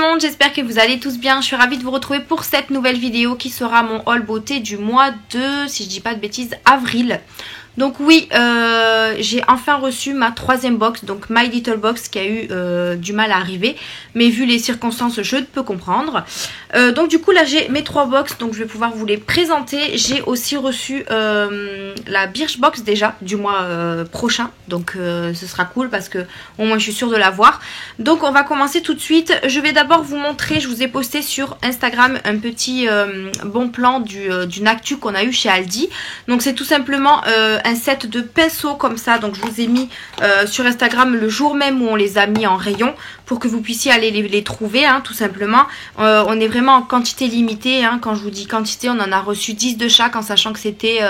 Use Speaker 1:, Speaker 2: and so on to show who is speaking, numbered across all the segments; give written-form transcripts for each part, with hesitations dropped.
Speaker 1: monde, j'espère que vous allez tous bien. Je suis ravie de vous retrouver pour cette nouvelle vidéo qui sera mon haul beauté du mois de, si je dis pas de bêtises, avril. Donc oui, j'ai enfin reçu ma troisième box, donc My Little Box, qui a eu du mal à arriver. Mais vu les circonstances, je peux comprendre. Donc du coup là j'ai mes 3 box, donc je vais pouvoir vous les présenter. J'ai aussi reçu la Birchbox déjà du mois prochain. Donc ce sera cool parce que au moins je suis sûre de l'avoir. Donc on va commencer tout de suite. Je vais d'abord vous montrer, je vous ai posté sur Instagram un petit bon plan d'une actu qu'on a eu chez Aldi. Donc c'est tout simplement un set de pinceaux comme ça, donc je vous ai mis sur Instagram le jour même où on les a mis en rayon pour que vous puissiez aller les trouver, hein, tout simplement. On est vraiment en quantité limitée, hein. Quand je vous dis quantité, on en a reçu 10 de chaque en sachant que c'était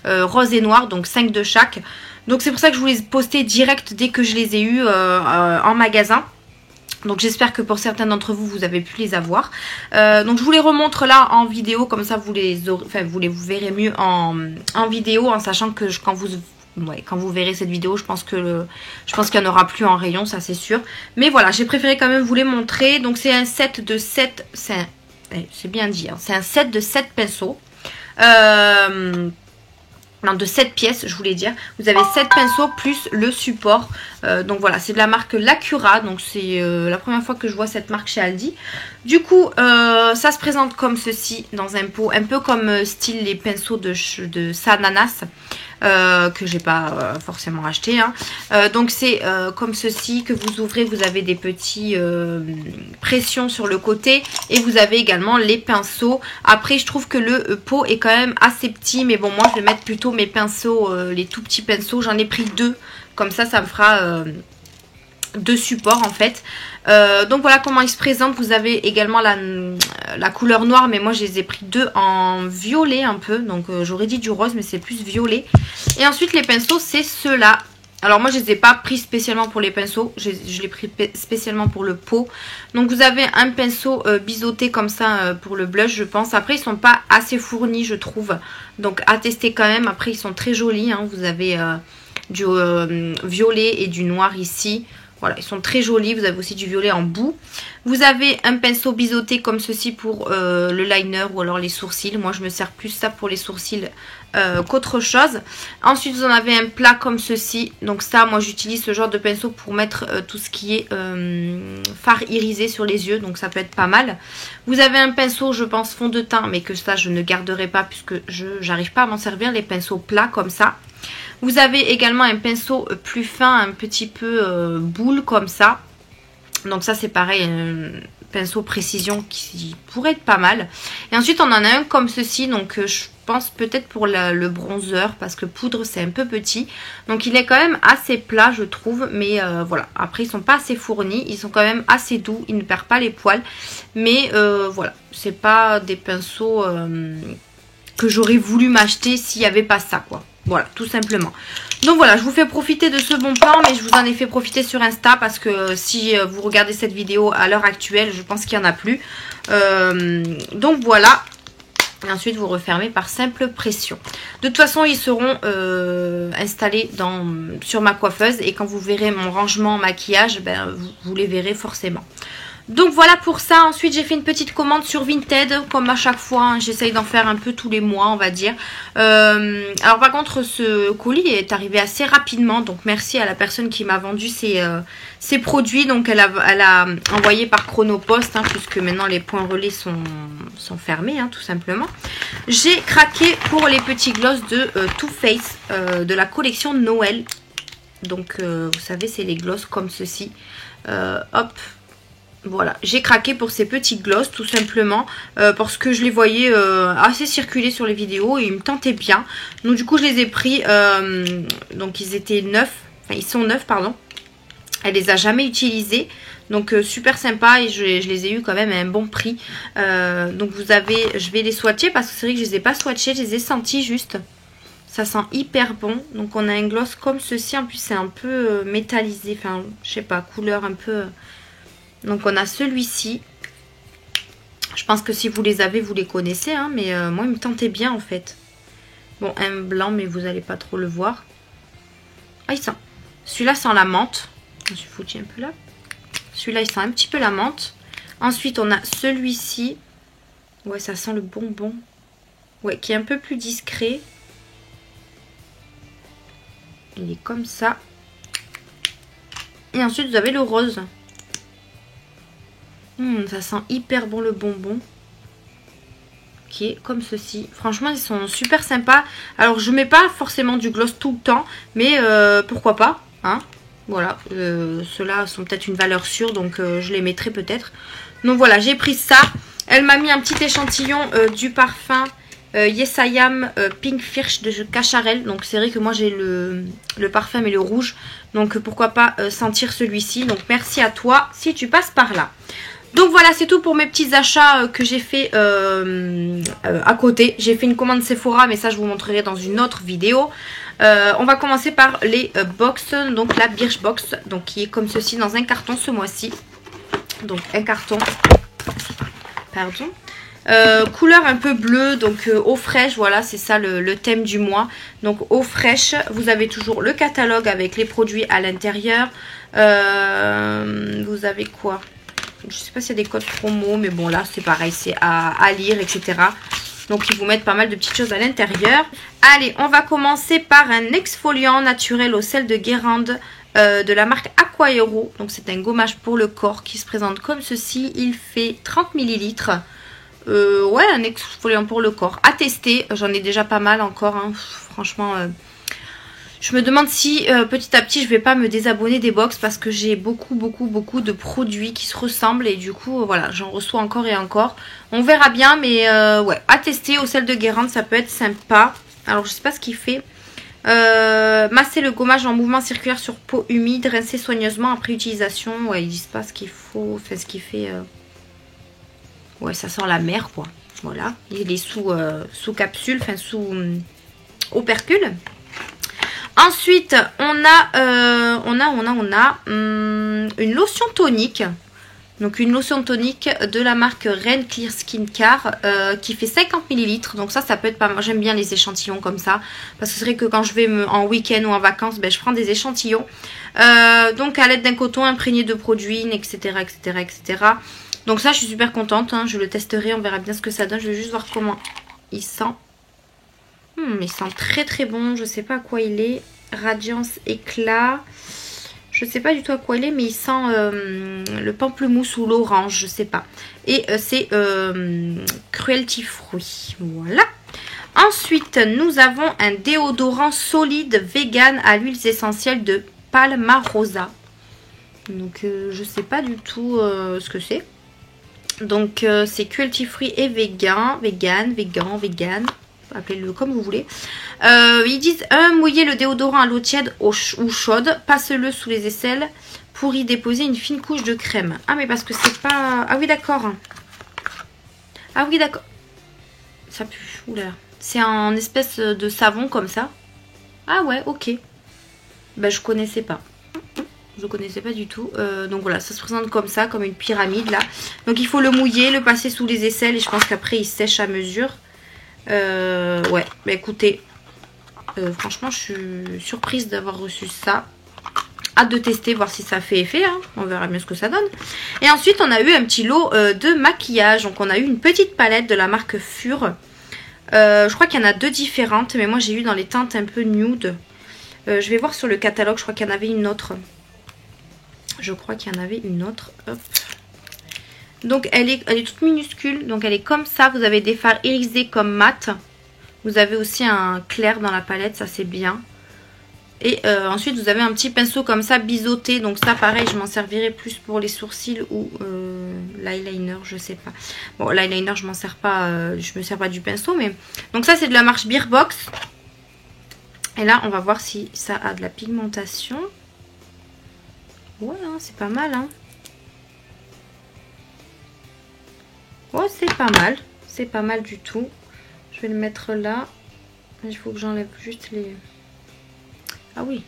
Speaker 1: rose et noir, donc 5 de chaque. Donc c'est pour ça que je vous les ai postés direct dès que je les ai eus en magasin. Donc j'espère que pour certains d'entre vous, vous avez pu les avoir. Donc je vous les remontre là en vidéo, comme ça vous les aurez, enfin vous verrez mieux en vidéo, en sachant que quand vous verrez cette vidéo, je pense qu'il n'y en aura plus en rayon, ça c'est sûr. Mais voilà, j'ai préféré quand même vous les montrer. Donc c'est un set de 7, c'est bien dit, hein, c'est un set de 7 pinceaux. Non, de 7 pièces, je voulais dire. Vous avez 7 pinceaux plus le support. Donc voilà, c'est de la marque Lacura. Donc c'est la première fois que je vois cette marque chez Aldi. Du coup, ça se présente comme ceci dans un pot. Un peu comme style les pinceaux de Sananas. Que j'ai pas forcément acheté, hein. Donc c'est comme ceci que vous ouvrez. Vous avez des petits pressions sur le côté. Et vous avez également les pinceaux. Après je trouve que le pot est quand même assez petit. Mais bon, moi je vais mettre plutôt mes pinceaux, les tout petits pinceaux. J'en ai pris 2. Comme ça me fera 2 supports en fait. Donc voilà comment il se présente. Vous avez également la couleur noire, mais moi je les ai pris 2 en violet un peu. Donc j'aurais dit du rose, mais c'est plus violet. Et ensuite les pinceaux, c'est ceux-là. Alors moi je les ai pas pris spécialement pour les pinceaux, je l'ai pris spécialement pour le pot. Donc vous avez un pinceau biseauté comme ça pour le blush, je pense. Après ils sont pas assez fournis, je trouve. Donc à tester quand même. Après ils sont très jolis, hein. Vous avez du violet et du noir ici. Voilà, ils sont très jolis. Vous avez aussi du violet en bout. Vous avez un pinceau biseauté comme ceci pour le liner ou alors les sourcils. Moi, je me sers plus ça pour les sourcils qu'autre chose. Ensuite, vous en avez un plat comme ceci. Donc ça, moi, j'utilise ce genre de pinceau pour mettre tout ce qui est fard irisé sur les yeux. Donc ça peut être pas mal. Vous avez un pinceau, je pense, fond de teint. Mais que ça, je ne garderai pas puisque je n'arrive pas à m'en servir. Les pinceaux plats comme ça. Vous avez également un pinceau plus fin, un petit peu boule comme ça. Donc ça c'est pareil, un pinceau précision qui pourrait être pas mal. Et ensuite on en a un comme ceci, donc je pense peut-être pour le bronzer, parce que poudre c'est un peu petit. Donc il est quand même assez plat je trouve, mais voilà. Après ils sont pas assez fournis, ils sont quand même assez doux, ils ne perdent pas les poils. Mais voilà, c'est pas des pinceaux que j'aurais voulu m'acheter s'il n'y avait pas ça quoi. Voilà, tout simplement. Donc voilà, je vous fais profiter de ce bon plan, mais je vous en ai fait profiter sur Insta parce que si vous regardez cette vidéo à l'heure actuelle, je pense qu'il n'y en a plus. Donc voilà. Et ensuite, vous refermez par simple pression. De toute façon, ils seront installés sur ma coiffeuse. Et quand vous verrez mon rangement maquillage, ben, vous les verrez forcément. Donc voilà pour ça. Ensuite j'ai fait une petite commande sur Vinted. Comme à chaque fois, hein, j'essaye d'en faire un peu tous les mois on va dire. Alors par contre ce colis est arrivé assez rapidement. Donc merci à la personne qui m'a vendu ces produits. Donc elle a envoyé par Chronopost, hein, puisque maintenant les points relais sont fermés, hein, tout simplement. J'ai craqué pour les petits gloss de Too Faced de la collection Noël. Donc vous savez c'est les gloss comme ceci. Hop. Voilà, j'ai craqué pour ces petits gloss tout simplement parce que je les voyais assez circuler sur les vidéos et ils me tentaient bien. Donc du coup je les ai pris, donc ils étaient neufs, enfin ils sont neufs pardon. Elle les a jamais utilisés, donc super sympa et je les ai eu quand même à un bon prix. Donc vous avez, je vais les swatcher parce que c'est vrai que je les ai pas swatchés, je les ai sentis juste. Ça sent hyper bon. Donc on a un gloss comme ceci, en plus c'est un peu métallisé, enfin je sais pas, couleur un peu... Donc on a celui-ci. Je pense que si vous les avez, vous les connaissez, hein, mais moi il me tentait bien en fait. Bon, un blanc, mais vous n'allez pas trop le voir. Ah, il sent. Celui-là sent la menthe. Je suis foutue un peu là. Celui-là, il sent un petit peu la menthe. Ensuite, on a celui-ci. Ouais, ça sent le bonbon. Ouais, qui est un peu plus discret. Il est comme ça. Et ensuite, vous avez le rose. Ça sent hyper bon le bonbon. Qui est comme ceci. Franchement, ils sont super sympas. Alors, je mets pas forcément du gloss tout le temps. Mais pourquoi pas, hein. Voilà, ceux-là sont peut-être une valeur sûre. Donc, je les mettrai peut-être. Donc, voilà, j'ai pris ça. Elle m'a mis un petit échantillon du parfum Yes I Am Pink Firsch de Cacharel. Donc c'est vrai que moi j'ai le parfum mais le rouge. Donc pourquoi pas sentir celui-ci. Donc merci à toi si tu passes par là. Donc voilà, c'est tout pour mes petits achats que j'ai fait à côté. J'ai fait une commande Sephora mais ça je vous montrerai dans une autre vidéo. On va commencer par les box. Donc la Birchbox, donc qui est comme ceci dans un carton ce mois-ci. Donc un carton... Pardon. Couleur un peu bleue, donc eau fraîche, voilà, c'est ça le thème du mois. Donc eau fraîche, vous avez toujours le catalogue avec les produits à l'intérieur. Vous avez quoi? Je sais pas s'il y a des codes promo, mais bon là c'est pareil, c'est à lire, etc. Donc ils vous mettent pas mal de petites choses à l'intérieur. Allez, on va commencer par un exfoliant naturel au sel de Guérande. De la marque Aquaero. Donc c'est un gommage pour le corps qui se présente comme ceci. Il fait 30 ml. Ouais, un exfoliant pour le corps. À tester. J'en ai déjà pas mal encore. Hein. Franchement, je me demande si petit à petit je vais pas me désabonner des box parce que j'ai beaucoup de produits qui se ressemblent. Et du coup, voilà, j'en reçois encore et encore. On verra bien, mais ouais, à tester au sel de Guérande, ça peut être sympa. Alors, je sais pas ce qu'il fait. Masser le gommage en mouvement circulaire sur peau humide, rincer soigneusement après utilisation. Ouais, ils disent pas ce qu'il faut, enfin ce qu'il fait. Ouais, ça sent la mer quoi. Voilà, il est sous capsule, enfin sous opercule. Ensuite, on a une lotion tonique. Donc une lotion tonique de la marque Ren Clear Skin Care qui fait 50 ml. Donc ça peut être pas mal. J'aime bien les échantillons comme ça. Parce que c'est vrai que quand je vais en week-end ou en vacances, ben, je prends des échantillons. Donc à l'aide d'un coton imprégné de produits, etc. Donc ça je suis super contente. Hein. Je le testerai, on verra bien ce que ça donne. Je vais juste voir comment il sent. Il sent très bon. Je sais pas à quoi il est. Radiance éclat. Je sais pas du tout à quoi il est, mais il sent le pamplemousse ou l'orange, je sais pas. Et c'est Cruelty Fruit. Voilà. Ensuite, nous avons un déodorant solide vegan à l'huile essentielle de Palmarosa. Donc, je sais pas du tout ce que c'est. Donc, c'est Cruelty Free et vegan. Appelez-le comme vous voulez. Ils disent mouiller le déodorant à l'eau tiède ou chaude, passe-le sous les aisselles pour y déposer une fine couche de crème. Ah mais parce que c'est pas... Ah oui d'accord. Ah oui d'accord. Ça pue. Oula. C'est un espèce de savon comme ça. Ah ouais, ok. Ben je connaissais pas. Je connaissais pas du tout. Donc voilà, ça se présente comme ça, comme une pyramide là. Donc il faut le mouiller, le passer sous les aisselles et je pense qu'après il sèche à mesure. Ouais, bah écoutez, franchement je suis surprise d'avoir reçu ça. Hâte de tester, voir si ça fait effet, hein. On verra bien ce que ça donne. Et ensuite on a eu un petit lot de maquillage. Donc on a eu une petite palette de la marque Fur. Je crois qu'il y en a deux différentes, mais moi j'ai eu dans les teintes un peu nude. Je vais voir sur le catalogue, je crois qu'il y en avait une autre. Hop. Donc elle est toute minuscule, donc elle est comme ça. Vous avez des fards irisés comme mat. Vous avez aussi un clair dans la palette, ça c'est bien. Et ensuite vous avez un petit pinceau comme ça biseauté. Donc ça pareil, je m'en servirai plus pour les sourcils ou l'eyeliner, je sais pas. Bon l'eyeliner je m'en sers pas, je me sers pas du pinceau. Mais donc ça c'est de la marque Birchbox. Et là on va voir si ça a de la pigmentation. Ouais hein, c'est pas mal hein. Oh, c'est pas mal du tout. Je vais le mettre là. Il faut que j'enlève juste les... Ah oui.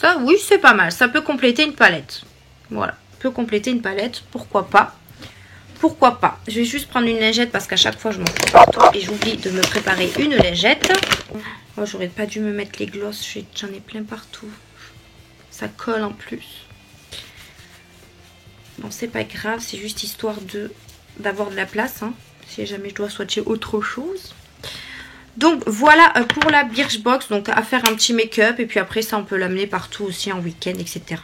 Speaker 1: Ça, oui, c'est pas mal. Ça peut compléter une palette. Voilà, peut compléter une palette. Pourquoi pas? Pourquoi pas? Je vais juste prendre une lingette parce qu'à chaque fois, je m'en fous partout et j'oublie de me préparer une lingette. Oh, j'aurais pas dû me mettre les glosses. J'en ai plein partout. Ça colle en plus. Bon, c'est pas grave, c'est juste histoire d'avoir de la place, hein, si jamais je dois swatcher autre chose. Donc voilà pour la Birchbox, donc à faire un petit make-up et puis après ça on peut l'amener partout aussi en week-end, etc.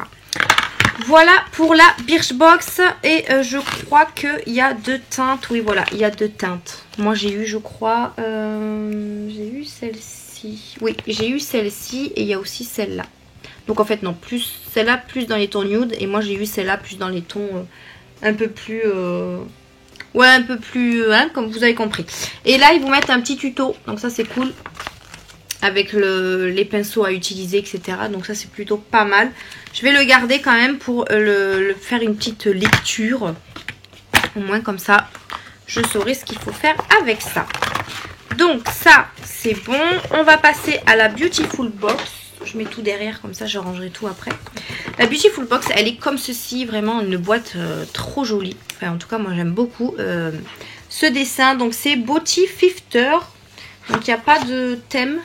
Speaker 1: Voilà pour la Birchbox et je crois qu'il y a 2 teintes, oui voilà, il y a 2 teintes. Moi j'ai eu je crois, j'ai eu celle-ci, oui j'ai eu celle-ci et il y a aussi celle-là. Donc en fait non, plus celle-là plus dans les tons nude et moi j'ai eu celle-là plus dans les tons un peu plus... ouais, un peu plus, hein, comme vous avez compris. Et là, ils vous mettent un petit tuto. Donc ça, c'est cool. Avec les pinceaux à utiliser, etc. Donc ça, c'est plutôt pas mal. Je vais le garder quand même pour faire une petite lecture. Au moins, comme ça, je saurai ce qu'il faut faire avec ça. Donc ça, c'est bon. On va passer à la Beautiful Box. Je mets tout derrière, comme ça, je rangerai tout après. La Beautiful Box, elle est comme ceci. Vraiment, une boîte trop jolie. Enfin, en tout cas, moi, j'aime beaucoup ce dessin. Donc, c'est Beauty Fifter. Donc, il n'y a pas de thème.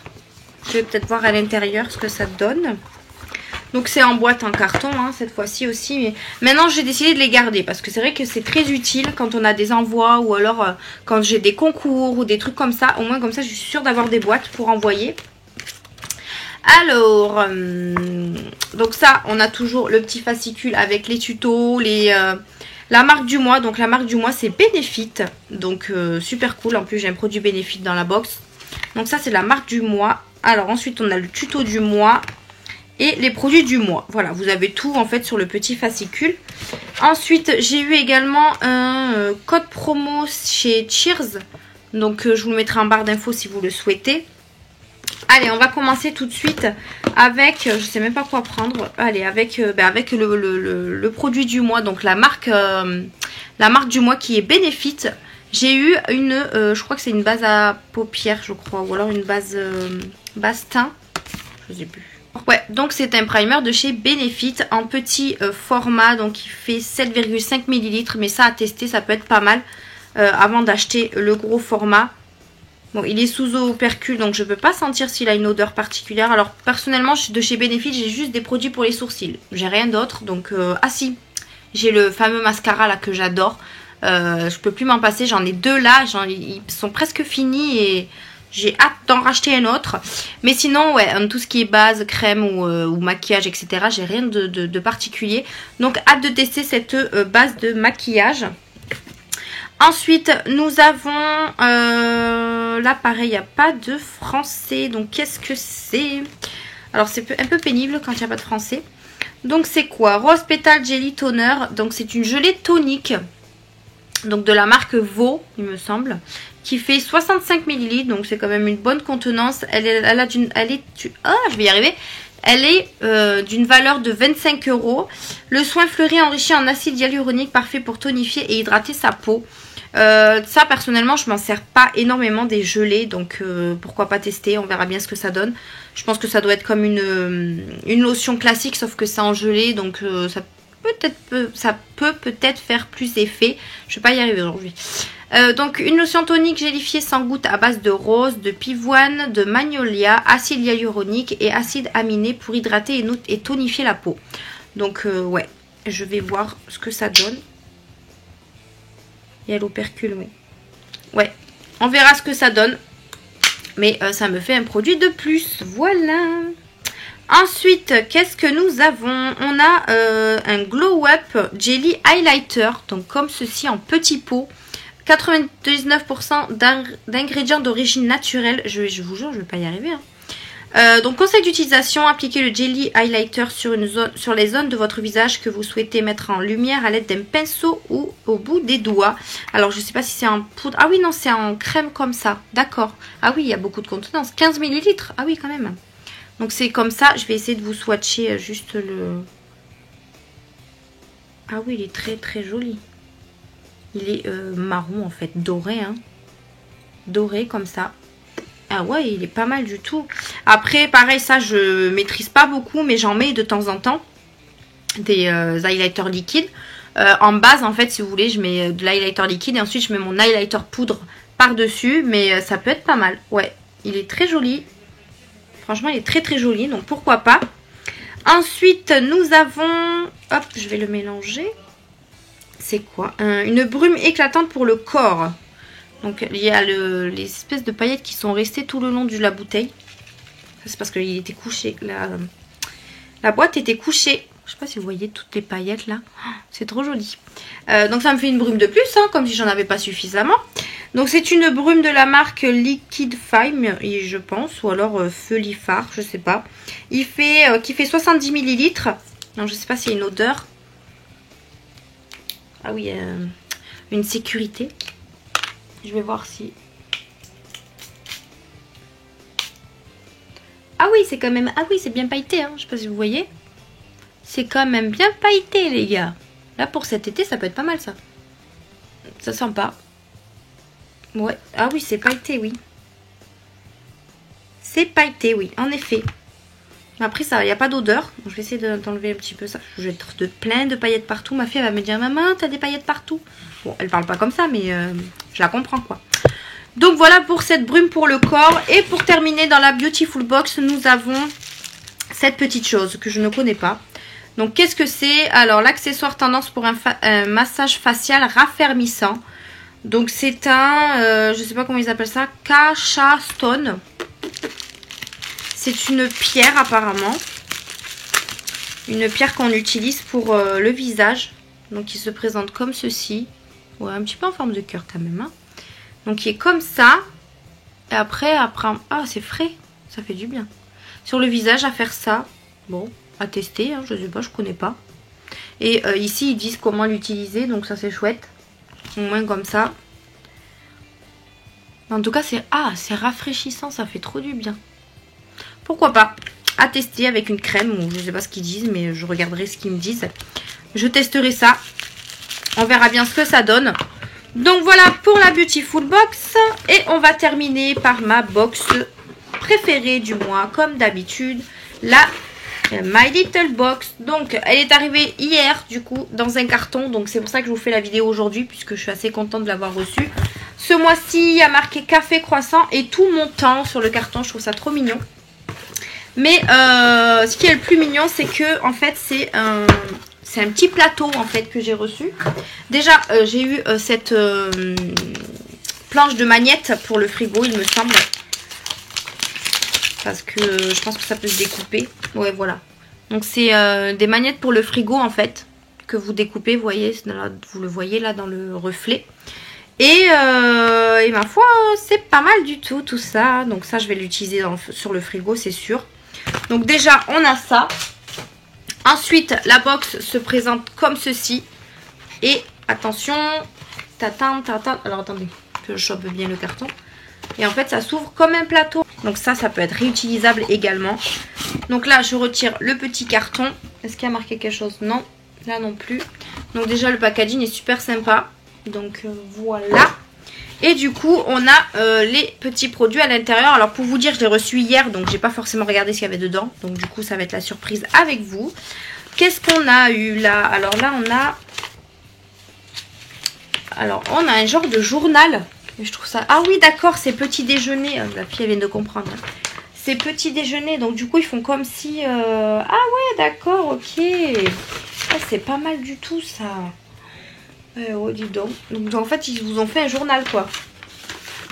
Speaker 1: Je vais peut-être voir à l'intérieur ce que ça donne. Donc, c'est en boîte en carton, hein, cette fois-ci aussi. Mais maintenant, j'ai décidé de les garder parce que c'est vrai que c'est très utile quand on a des envois ou alors quand j'ai des concours ou des trucs comme ça. Au moins, comme ça, je suis sûre d'avoir des boîtes pour envoyer. Alors, donc ça, on a toujours le petit fascicule avec les tutos, la marque du mois. Donc la marque du mois, c'est Benefit. Donc super cool. En plus, j'ai un produit Benefit dans la box. Donc ça, c'est la marque du mois. Alors ensuite, on a le tuto du mois et les produits du mois. Voilà, vous avez tout en fait sur le petit fascicule. Ensuite, j'ai eu également un code promo chez Cheers. Donc je vous le mettrai en barre d'infos si vous le souhaitez. Allez, on va commencer tout de suite avec, je sais même pas quoi prendre. Allez, avec le produit du mois, donc la marque du mois qui est Benefit. J'ai eu une, je crois que c'est une base à paupières, je crois, ou alors une base teint, je sais plus. Ouais, donc c'est un primer de chez Benefit en petit format, donc il fait 7,5 ml, mais ça à tester, ça peut être pas mal avant d'acheter le gros format. Bon, il est sous opercule, donc je ne peux pas sentir s'il a une odeur particulière. Alors, personnellement, de chez Benefit, j'ai juste des produits pour les sourcils. J'ai rien d'autre, donc... ah si, j'ai le fameux mascara là que j'adore. Je peux plus m'en passer, j'en ai 2 là. Ils sont presque finis et j'ai hâte d'en racheter un autre. Mais sinon, ouais, tout ce qui est base, crème ou maquillage, etc., j'ai rien de particulier. Donc, hâte de tester cette base de maquillage. Ensuite, nous avons, là pareil, il n'y a pas de français, donc qu'est-ce que c'est? Alors c'est un peu pénible quand il n'y a pas de français. Donc c'est quoi? Rose Petal Jelly Toner, donc c'est une gelée tonique, donc de la marque Vaux, il me semble, qui fait 65 ml, donc c'est quand même une bonne contenance. Elle est d'une valeur de 25 €. Le soin fleuri enrichi en acide hyaluronique, parfait pour tonifier et hydrater sa peau. Ça personnellement je m'en sers pas énormément des gelées, donc pourquoi pas tester, on verra bien ce que ça donne. Je pense que ça doit être comme une lotion classique, sauf que c'est en gelée, donc ça peut peut-être faire plus effet. Je vais pas y arriver aujourd'hui. Donc une lotion tonique gélifiée sans goutte à base de rose, de pivoine, de magnolia, acide hyaluronique et acide aminé pour hydrater et tonifier la peau. Donc ouais, je vais voir ce que ça donne. Il y a l'opercule, oui. Ouais, on verra ce que ça donne. Mais ça me fait un produit de plus. Voilà. Ensuite, qu'est-ce que nous avons? On a un Glow Up Jelly Highlighter. Donc comme ceci en petit pot. 99% d'ingrédients d'origine naturelle. Je vous jure, je ne vais pas y arriver. Hein. Donc conseil d'utilisation, appliquez le jelly highlighter sur les zones de votre visage que vous souhaitez mettre en lumière à l'aide d'un pinceau ou au bout des doigts. Alors je ne sais pas si c'est en poudre. Ah oui non, c'est en crème comme ça. D'accord. Ah oui, il y a beaucoup de contenance. 15 ml. Ah oui quand même. Donc c'est comme ça. Je vais essayer de vous swatcher juste le... Ah oui, il est très très joli. Il est marron en fait, doré. Hein. Doré comme ça. Ah ouais, il est pas mal du tout. Après, pareil, ça, je maîtrise pas beaucoup, mais j'en mets de temps en temps des highlighters liquides. En base, en fait, si vous voulez, je mets de l'highlighter liquide et ensuite, je mets mon highlighter poudre par-dessus. Mais ça peut être pas mal. Ouais, il est très joli. Franchement, il est très très joli, donc pourquoi pas. Ensuite, nous avons... Hop, je vais le mélanger. c'est quoi? Une brume éclatante pour le corps. Donc il y a les espèces de paillettes qui sont restées tout le long de la bouteille. C'est parce qu'il était couché. La boîte était couchée. Je sais pas si vous voyez toutes les paillettes là. C'est trop joli. Donc ça me fait une brume de plus, hein, comme si j'en avais pas suffisamment. Donc c'est une brume de la marque Liquid Fime, je pense. Ou alors Feulifar, je sais pas. Qui fait 70 ml. Donc je sais pas s'il y a une odeur. Ah oui, une sécurité. Je vais voir si... Ah oui, c'est quand même... Ah oui, c'est bien pailleté, hein. Je sais pas si vous voyez. C'est quand même bien pailleté, les gars. Là, pour cet été, ça peut être pas mal, ça. Ça sent pas. Ouais. Ah oui, c'est pailleté, oui. C'est pailleté, oui, en effet. Après, ça, il n'y a pas d'odeur. Je vais essayer d'enlever un petit peu ça. Je vais être plein de paillettes partout. Ma fille, elle va me dire, maman, t'as des paillettes partout. Bon, elle parle pas comme ça, mais je la comprends, quoi. Donc, voilà pour cette brume pour le corps. Et pour terminer, dans la Beautiful Box, nous avons cette petite chose que je ne connais pas. Donc, qu'est-ce que c'est? Alors, l'accessoire tendance pour un massage facial raffermissant. Donc, c'est un, je sais pas comment ils appellent ça, Kasha Stone. C'est une pierre apparemment. Une pierre qu'on utilise pour le visage. Donc, il se présente comme ceci. Ouais, un petit peu en forme de cœur quand même. Hein. Donc, il est comme ça. Et après... Ah, c'est frais. Ça fait du bien. Sur le visage, à faire ça. Bon... à tester, hein, je sais pas, je connais pas. Et ici ils disent comment l'utiliser, donc ça c'est chouette. Au moins comme ça. En tout cas c'est rafraîchissant, ça fait trop du bien. Pourquoi pas? À tester avec une crème, ou je sais pas ce qu'ils disent, mais je regarderai ce qu'ils me disent. Je testerai ça. On verra bien ce que ça donne. Donc voilà pour la Beautiful Box. Et on va terminer par ma box préférée du mois, comme d'habitude. La My Little Box. Donc elle est arrivée hier du coup dans un carton. Donc c'est pour ça que je vous fais la vidéo aujourd'hui, puisque je suis assez contente de l'avoir reçue. Ce mois-ci il y a marqué café croissant et tout mon temps sur le carton. Je trouve ça trop mignon. Mais ce qui est le plus mignon, c'est que en fait c'est un petit plateau en fait que j'ai reçu. Déjà j'ai eu cette planche de magnète pour le frigo, il me semble. Parce que je pense que ça peut se découper. Ouais, voilà. Donc c'est des magnettes pour le frigo en fait. Que vous découpez, vous voyez, vous le voyez là dans le reflet. Et ma foi, c'est pas mal du tout ça. Donc ça, je vais l'utiliser sur le frigo, c'est sûr. Donc déjà, on a ça. Ensuite, la box se présente comme ceci. Et attention, tatin. Alors attendez, que je chope bien le carton. Et en fait, ça s'ouvre comme un plateau. Donc ça peut être réutilisable également. Donc là, je retire le petit carton. Est-ce qu'il y a marqué quelque chose? Non, là non plus. Donc déjà, le packaging est super sympa. Donc voilà. Et du coup, on a les petits produits à l'intérieur. Alors pour vous dire, je l'ai reçu hier. Donc j'ai pas forcément regardé ce qu'il y avait dedans. Donc du coup, ça va être la surprise avec vous. Qu'est-ce qu'on a eu là? Alors là, on a un genre de journal. Je trouve ça... Ah oui, d'accord, c'est petit déjeuner. La fille, elle vient de comprendre. Hein. C'est petit déjeuner. Donc, du coup, ils font comme si... Ah ouais, d'accord, ok. Ah, c'est pas mal du tout, ça. Oh, dis donc. Donc, en fait, ils vous ont fait un journal, quoi.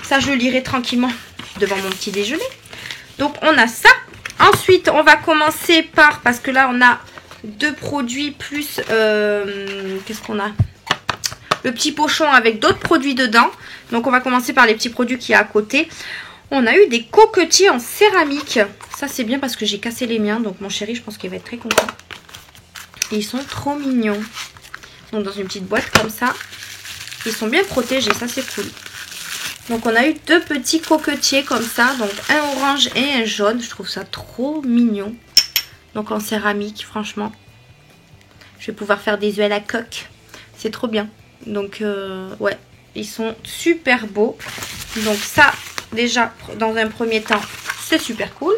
Speaker 1: Ça, je lirai tranquillement devant mon petit déjeuner. Donc, on a ça. Ensuite, on va commencer par... Parce que là, on a 2 produits plus... Qu'est-ce qu'on a? Le petit pochon avec d'autres produits dedans. Donc on va commencer par les petits produits qu'il y a à côté. On a eu des coquetiers en céramique. Ça c'est bien parce que j'ai cassé les miens. Donc mon chéri, je pense qu'il va être très content. Et ils sont trop mignons. Donc dans une petite boîte comme ça. Ils sont bien protégés, ça c'est cool. Donc on a eu 2 petits coquetiers comme ça. Donc un orange et un jaune. Je trouve ça trop mignon. Donc en céramique, franchement. Je vais pouvoir faire des œufs à la coque. C'est trop bien. Donc ouais, ils sont super beaux. Donc ça, déjà, dans un premier temps, c'est super cool.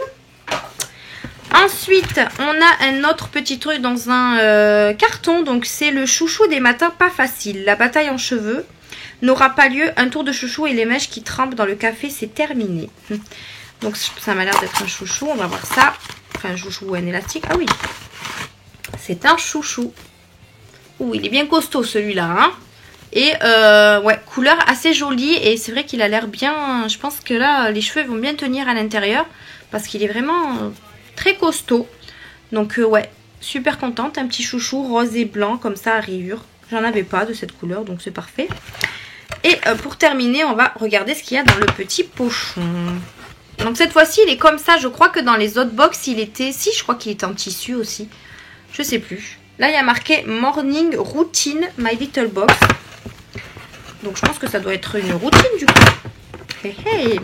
Speaker 1: Ensuite, on a un autre petit truc dans un carton. Donc c'est le chouchou des matins pas facile. La bataille en cheveux n'aura pas lieu. Un tour de chouchou et les mèches qui trempent dans le café, c'est terminé. Donc ça m'a l'air d'être un chouchou. On va voir ça. Enfin un chouchou ou un élastique. Ah oui, c'est un chouchou. Ouh, il est bien costaud celui-là, hein. Et ouais, couleur assez jolie. Et c'est vrai qu'il a l'air bien... Je pense que là, les cheveux vont bien tenir à l'intérieur. Parce qu'il est vraiment très costaud. Donc ouais, super contente. Un petit chouchou rose et blanc comme ça à rayures. J'en avais pas de cette couleur, donc c'est parfait. Et pour terminer, on va regarder ce qu'il y a dans le petit pochon. Donc cette fois-ci, il est comme ça. Je crois que dans les autres box, il était... Si, je crois qu'il était en tissu aussi. Je sais plus. Là, il y a marqué Morning Routine My Little Box. Donc, je pense que ça doit être une routine, du coup. Hey, hey.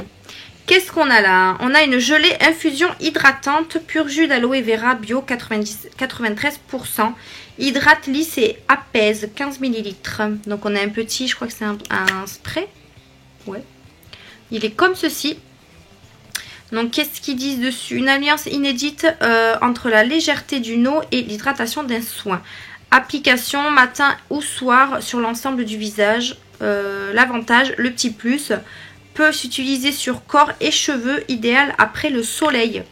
Speaker 1: Qu'est-ce qu'on a là? On a une gelée infusion hydratante, pur jus d'aloe vera bio 93%. Hydrate, lisse et apaise 15 ml. Donc, on a un petit, je crois que c'est un spray. Ouais. Il est comme ceci. Donc, qu'est-ce qu'ils disent dessus? Une alliance inédite entre la légèreté d'une eau et l'hydratation d'un soin. Application matin ou soir sur l'ensemble du visage. L'avantage, le petit plus, peut s'utiliser sur corps et cheveux, idéal après le soleil.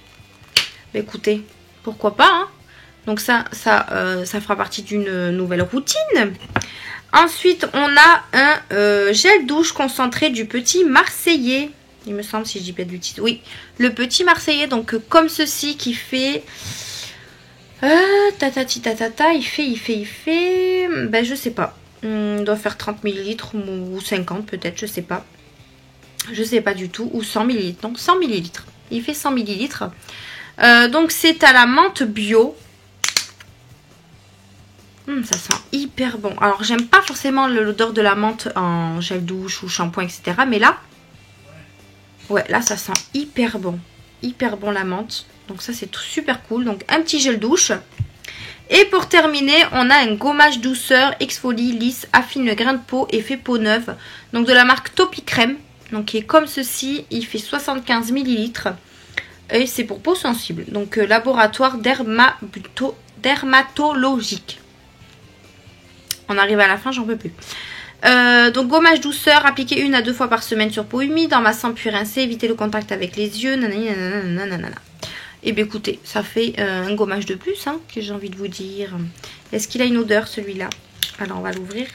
Speaker 1: Bah, écoutez, pourquoi pas, hein. Donc ça fera partie d'une nouvelle routine. Ensuite, on a un gel douche concentré du Petit Marseillais. Il me semble, si je dis pas de bêtises. Oui, le Petit Marseillais, donc comme ceci, qui fait... il fait... Ben, je sais pas. Il doit faire 30 ml ou 50 peut-être, je sais pas. Je sais pas du tout. Ou 100 ml. Donc 100 ml. Il fait 100 ml. Donc c'est à la menthe bio. Ça sent hyper bon. Alors j'aime pas forcément l'odeur de la menthe en gel douche ou shampoing, etc. Mais là... Ouais, là, ça sent hyper bon. Hyper bon la menthe. Donc ça, c'est super cool. Donc un petit gel douche. Et pour terminer, on a un gommage douceur, exfolie, lisse, affine le grain de peau et fait peau neuve. Donc de la marque Topi Crème. Donc qui est comme ceci. Il fait 75 ml. Et c'est pour peau sensible. Donc laboratoire dermatologique. On arrive à la fin, j'en peux plus. Donc gommage douceur, appliqué 1 à 2 fois par semaine sur peau humide, en massant puis rincer, éviter le contact avec les yeux, nanana. Et bien écoutez, ça fait un gommage de plus, hein, que j'ai envie de vous dire. Est-ce qu'il a une odeur celui-là? Alors on va l'ouvrir.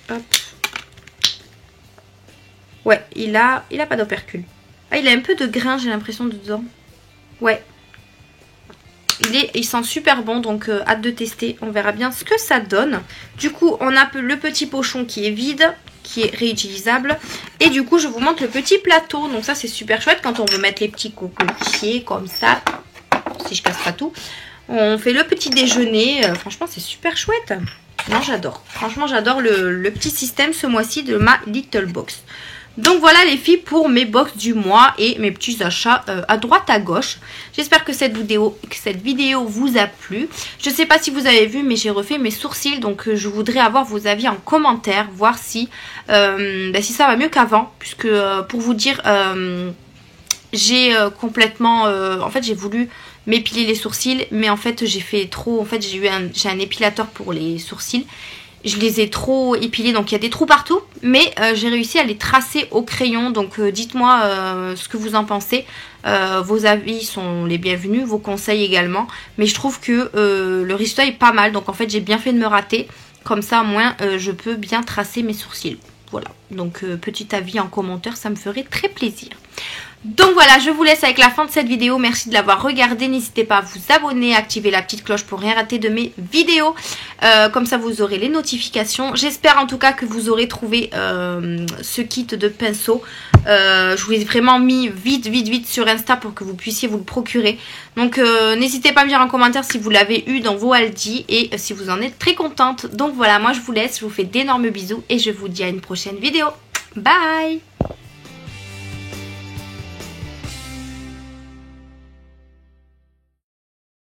Speaker 1: Hop. Ouais, il a pas d'opercule. Ah, il a un peu de grain, j'ai l'impression, dedans. Ouais. Il sent super bon, donc hâte de tester. On verra bien ce que ça donne. Du coup, on a le petit pochon qui est vide, qui est réutilisable. Et du coup, je vous montre le petit plateau. Donc ça, c'est super chouette quand on veut mettre les petits cocotiers comme ça. Si je casse pas tout. On fait le petit déjeuner. Franchement, c'est super chouette. Non, j'adore. Franchement, j'adore le petit système ce mois-ci de ma Little Box. Donc voilà les filles pour mes box du mois et mes petits achats à droite à gauche. J'espère que cette vidéo vous a plu. Je ne sais pas si vous avez vu mais j'ai refait mes sourcils. Donc je voudrais avoir vos avis en commentaire. Voir si ça va mieux qu'avant. Puisque pour vous dire j'ai complètement... en fait j'ai voulu m'épiler les sourcils. Mais en fait j'ai fait trop... En fait j'ai un épilateur pour les sourcils. Je les ai trop épilés, donc il y a des trous partout. Mais j'ai réussi à les tracer au crayon. Donc dites-moi ce que vous en pensez. Vos avis sont les bienvenus, vos conseils également. Mais je trouve que le résultat est pas mal. Donc en fait j'ai bien fait de me rater. Comme ça au moins je peux bien tracer mes sourcils. Voilà, donc petit avis en commentaire, ça me ferait très plaisir. Donc voilà, je vous laisse avec la fin de cette vidéo. Merci de l'avoir regardée. N'hésitez pas à vous abonner, à activer la petite cloche pour rien rater de mes vidéos. Comme ça, vous aurez les notifications. J'espère en tout cas que vous aurez trouvé ce kit de pinceau. Je vous l'ai vraiment mis vite sur Insta pour que vous puissiez vous le procurer. Donc n'hésitez pas à me dire en commentaire si vous l'avez eu dans vos Aldi et si vous en êtes très contente. Donc voilà, moi je vous laisse. Je vous fais d'énormes bisous et je vous dis à une prochaine vidéo. Bye!